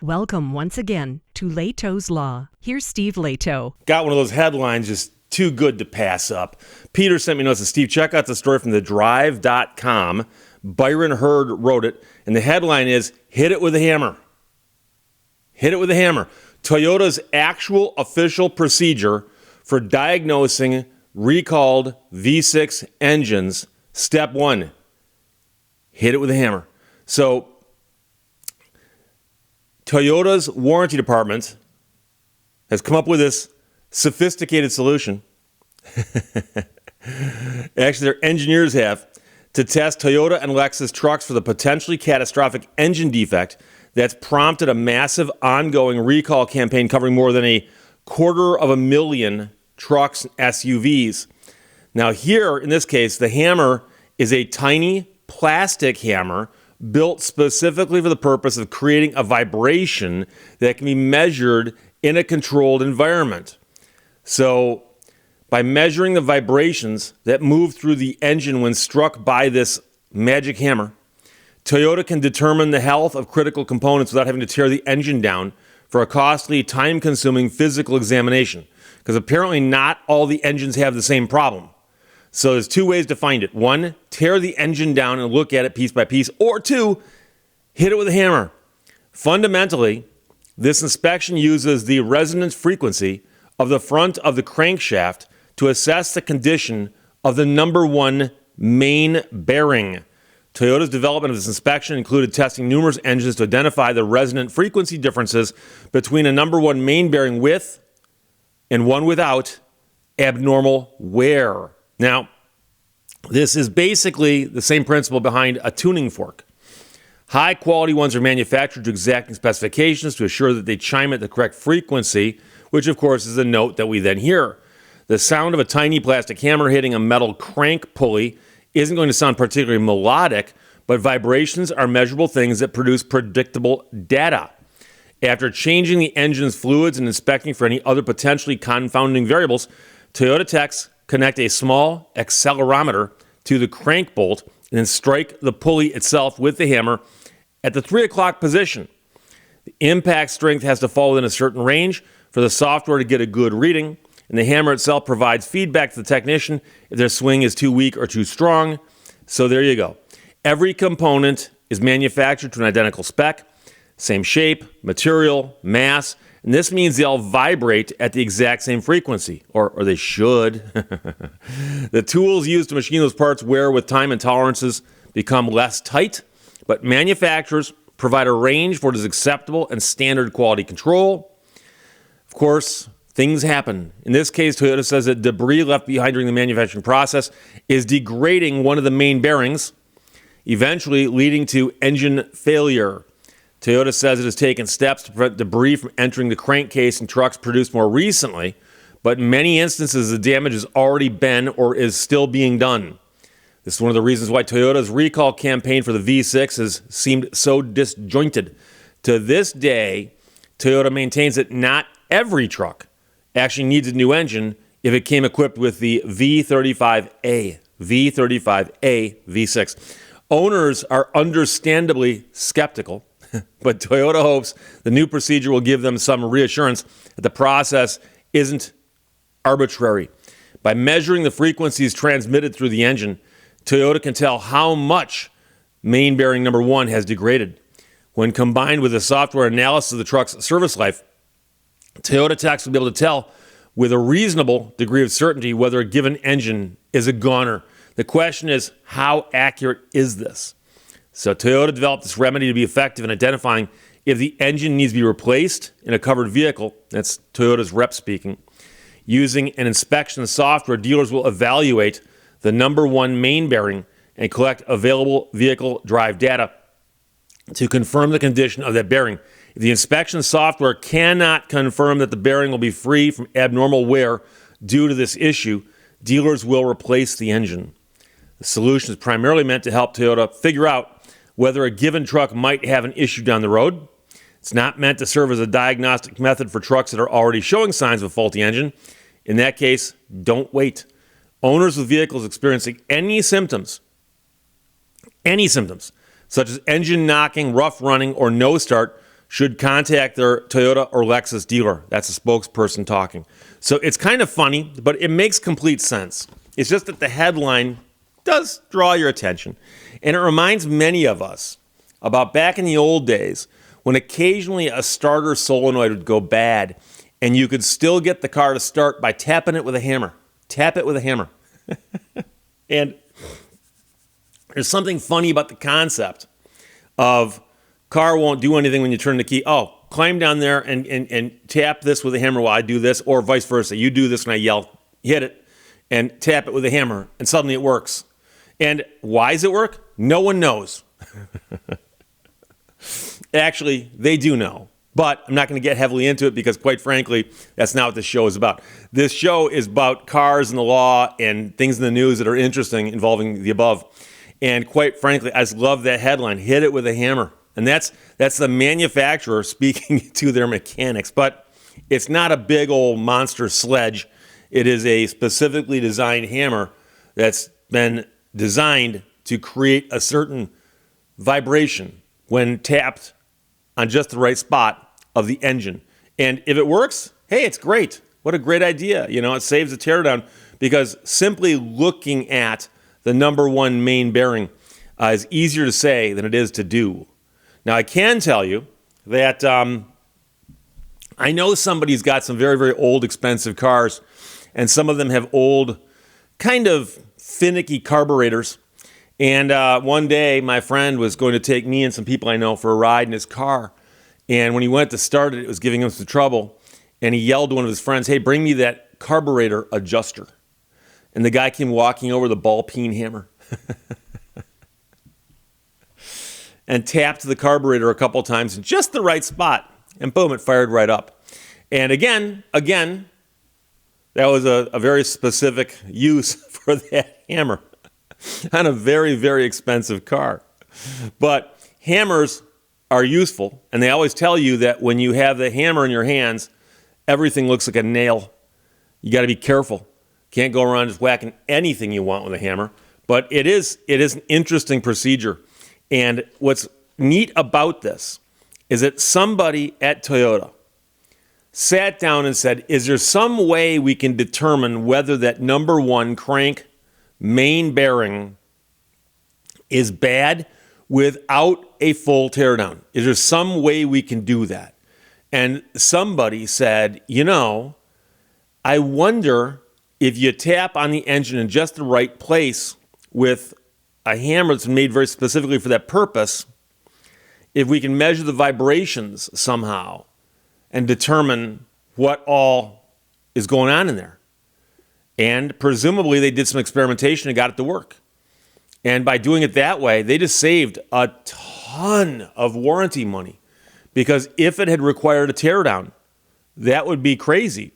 Welcome once again to Lehto's Law. Here's Steve Lehto. Got one of those headlines just too good to pass up. Peter sent me notes. And Steve, check out the story from thedrive.com. Byron Hurd wrote it, and the headline is, "Hit it with a hammer." Hit it with a hammer. Toyota's actual official procedure for diagnosing recalled V6 engines. Step 1, hit it with a hammer. So Toyota's warranty department has come up with this sophisticated solution. Actually, their engineers have, to test Toyota and Lexus trucks for the potentially catastrophic engine defect that's prompted a massive ongoing recall campaign covering more than 250,000 trucks and SUVs. Now here, in this case, the hammer is a tiny plastic hammer built specifically for the purpose of creating a vibration that can be measured in a controlled environment. So by measuring the vibrations that move through the engine when struck by this magic hammer, Toyota can determine the health of critical components without having to tear the engine down for a costly, time-consuming physical examination. Because apparently not all the engines have the same problem. So there's two ways to find it. One, tear the engine down and look at it piece by piece. Or two, hit it with a hammer. Fundamentally, this inspection uses the resonance frequency of the front of the crankshaft to assess the condition of the number one main bearing. Toyota's development of this inspection included testing numerous engines to identify the resonant frequency differences between a number one main bearing with and one without abnormal wear. Now, this is basically the same principle behind a tuning fork. High-quality ones are manufactured to exacting specifications to assure that they chime at the correct frequency, which, of course, is a note that we then hear. The sound of a tiny plastic hammer hitting a metal crank pulley isn't going to sound particularly melodic, but vibrations are measurable things that produce predictable data. After changing the engine's fluids and inspecting for any other potentially confounding variables, Toyota techs connect a small accelerometer to the crank bolt and then strike the pulley itself with the hammer at the 3 o'clock position. The impact strength has to fall within a certain range for the software to get a good reading, and the hammer itself provides feedback to the technician if their swing is too weak or too strong. So there you go. Every component is manufactured to an identical spec, same shape, material, mass, and this means they all vibrate at the exact same frequency, or they should. The tools used to machine those parts wear with time, and tolerances become less tight, but manufacturers provide a range for what is acceptable and standard quality control. Of course, things happen. In this case, Toyota says that debris left behind during the manufacturing process is degrading one of the main bearings, eventually leading to engine failure. Toyota says it has taken steps to prevent debris from entering the crankcase in trucks produced more recently, but in many instances the damage has already been or is still being done. This is one of the reasons why Toyota's recall campaign for the V6 has seemed so disjointed. To this day, Toyota maintains that not every truck actually needs a new engine if it came equipped with the V35A V6. Owners are understandably skeptical, but Toyota hopes the new procedure will give them some reassurance that the process isn't arbitrary. By measuring the frequencies transmitted through the engine, Toyota can tell how much main bearing number one has degraded. When combined with the software analysis of the truck's service life, Toyota techs will be able to tell with a reasonable degree of certainty whether a given engine is a goner. The question is, how accurate is this? So Toyota developed this remedy to be effective in identifying if the engine needs to be replaced in a covered vehicle. That's Toyota's rep speaking. Using an inspection software, dealers will evaluate the number one main bearing and collect available vehicle drive data to confirm the condition of that bearing. If the inspection software cannot confirm that the bearing will be free from abnormal wear due to this issue, dealers will replace the engine. The solution is primarily meant to help Toyota figure out whether a given truck might have an issue down the road. It's not meant to serve as a diagnostic method for trucks that are already showing signs of a faulty engine. In that case, don't wait. Owners of vehicles experiencing any symptoms, such as engine knocking, rough running, or no start, should contact their Toyota or Lexus dealer. That's a spokesperson talking. So it's kind of funny, but it makes complete sense. It's just that the headline does draw your attention. And it reminds many of us about back in the old days when occasionally a starter solenoid would go bad and you could still get the car to start by tapping it with a hammer. Tap it with a hammer. And there's something funny about the concept of car won't do anything when you turn the key. Oh, climb down there and tap this with a hammer while I do this, or vice versa. You do this and I yell, hit it, and tap it with a hammer, and suddenly it works. And why does it work? No one knows. Actually, they do know. But I'm not going to get heavily into it because, quite frankly, that's not what this show is about. This show is about cars and the law and things in the news that are interesting involving the above. And quite frankly, I just love that headline, hit it with a hammer. And that's the manufacturer speaking to their mechanics. But it's not a big old monster sledge. It is a specifically designed hammer that's been designed to create a certain vibration when tapped on just the right spot of the engine. And if it works, hey, it's great. What a great idea. You know, it saves the teardown because simply looking at the number one main bearing is easier to say than it is to do. Now, I can tell you that I know somebody's got some very, very old, expensive cars, and some of them have old, kind of finicky carburetors. And one day, my friend was going to take me and some people I know for a ride in his car. And when he went to start it, it was giving him some trouble. And he yelled to one of his friends, hey, bring me that carburetor adjuster. And the guy came walking over the ball-peen hammer and tapped the carburetor a couple times in just the right spot. And boom, it fired right up. And again, that was a very specific use for that hammer on a very, very expensive car. But hammers are useful, and they always tell you that when you have the hammer in your hands, everything looks like a nail. You got to be careful. Can't go around just whacking anything you want with a hammer. But it is an interesting procedure. And what's neat about this is that somebody at Toyota sat down and said, is there some way we can determine whether that number one crank main bearing is bad without a full teardown? Is there some way we can do that? And somebody said, you know, I wonder if you tap on the engine in just the right place with a hammer that's made very specifically for that purpose, if we can measure the vibrations somehow and determine what all is going on in there. And presumably they did some experimentation and got it to work. And by doing it that way, they just saved a ton of warranty money. Because if it had required a teardown, that would be crazy.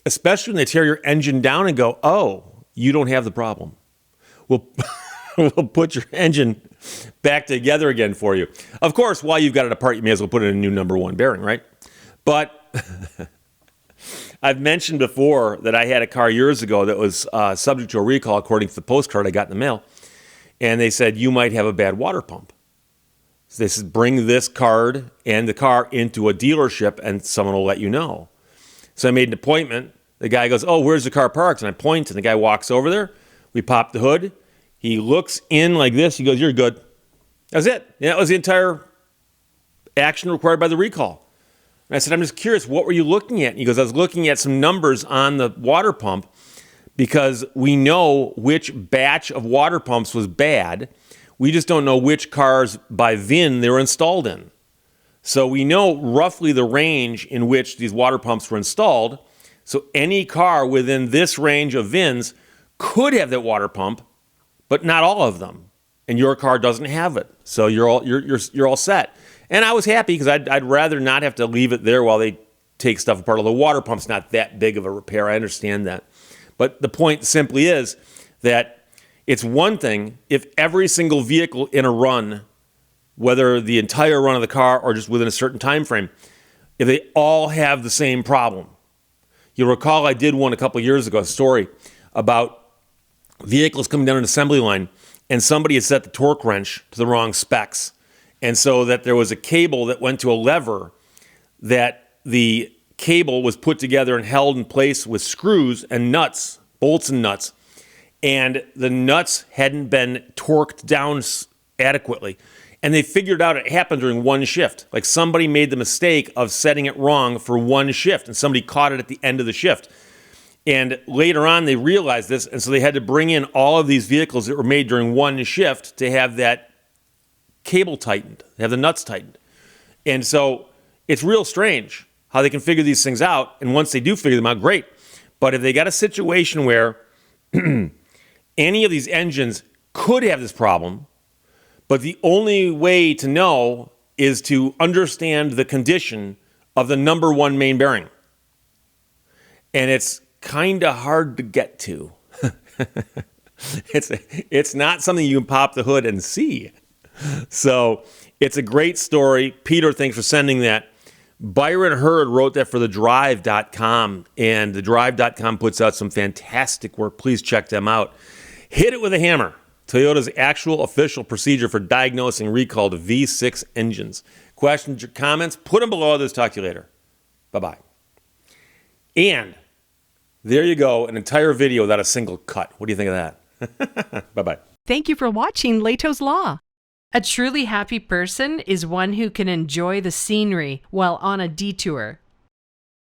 Especially when they tear your engine down and go, oh, you don't have the problem. We'll put your engine back together again for you. Of course, while you've got it apart, you may as well put in a new number one bearing, right? But I've mentioned before that I had a car years ago that was subject to a recall according to the postcard I got in the mail. And they said, you might have a bad water pump. So they said, bring this card and the car into a dealership and someone will let you know. So I made an appointment. The guy goes, oh, where's the car parked? And I point, and the guy walks over there. We pop the hood. He looks in like this. He goes, you're good. That's it. And that was the entire action required by the recall. And I said, I'm just curious, what were you looking at? And he goes, I was looking at some numbers on the water pump because we know which batch of water pumps was bad. We just don't know which cars by VIN they were installed in. So we know roughly the range in which these water pumps were installed. So any car within this range of VINs could have that water pump, but not all of them. And your car doesn't have it. So you're all set. And I was happy because I'd rather not have to leave it there while they take stuff apart. Although the water pump's not that big of a repair. I understand that. But the point simply is that it's one thing if every single vehicle in a run, whether the entire run of the car or just within a certain time frame, if they all have the same problem. You'll recall I did one a couple years ago, a story about vehicles coming down an assembly line and somebody had set the torque wrench to the wrong specs. And so that there was a cable that went to a lever that the cable was put together and held in place with screws and nuts, bolts and nuts, and the nuts hadn't been torqued down adequately. And they figured out it happened during one shift. Like somebody made the mistake of setting it wrong for one shift, and somebody caught it at the end of the shift. And later on, they realized this, and so they had to bring in all of these vehicles that were made during one shift to have that cable tightened, have the nuts tightened. And so it's real strange how they can figure these things out. And once they do figure them out, great. But if they got a situation where any of these engines could have this problem, but the only way to know is to understand the condition of the number one main bearing. And it's kind of hard to get to. It's not something you can pop the hood and see. So it's a great story. Peter, thanks for sending that. Byron Hurd wrote that for thedrive.com, and thedrive.com puts out some fantastic work. Please check them out. Hit it with a hammer. Toyota's actual official procedure for diagnosing recalled V6 engines. Questions or comments? Put them below. Others. Talk to you later. Bye-bye. And there you go, an entire video without a single cut. What do you think of that? Bye-bye. Thank you for watching Lehto's Law. A truly happy person is one who can enjoy the scenery while on a detour.